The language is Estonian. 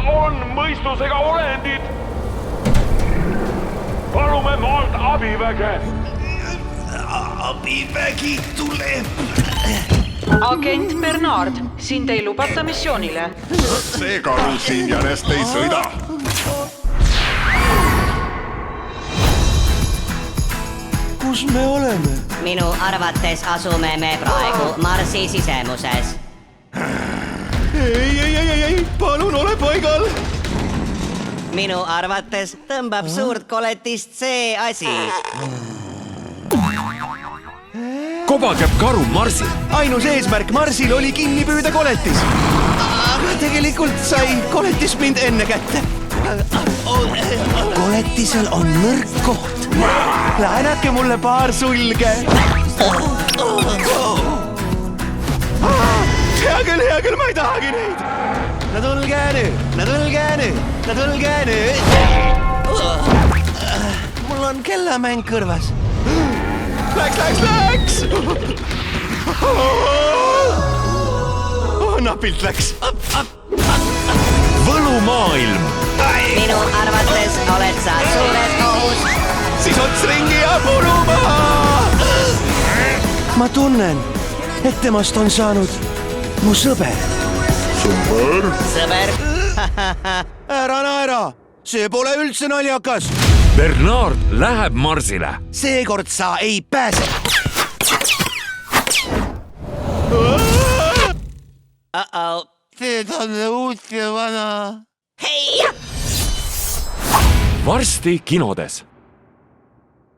on mõistusega olendid. Palume maalt abiväge. Abivägi tuleb. Agent Bernard, sind ei lubata missioonile. See karu siin järjest ei sõida. Kus me oleme? Minu arvates asume me praegu Marsi sisemuses. Ei, palun ole paigal. Minu arvates tõmbab suurt koletist see asi. Kobageb karu Marsil. Ainus eesmärk Marsil oli kinni püüda koletis. Aga tegelikult sai koletis mind enne kätte. Koletisel on nõrk koht. Laenake mulle paar sulge. Hea küll, ma ei tahagi neid. Nad olge nüüd. Mul on kellamäng kõrvas. Läks! Napilt läks. Võlumaailm. Minu arvates oled sa suures ohus. Siis ots ringi ja puru maha. Ma tunnen, et temast on saanud mu sõber. Sõber. Ära naera, see pole üldse naljakas. Bernard läheb Marsile. Seekord sa ei pääse. Teed on uut ja vana. Hei! Varsti kinodes.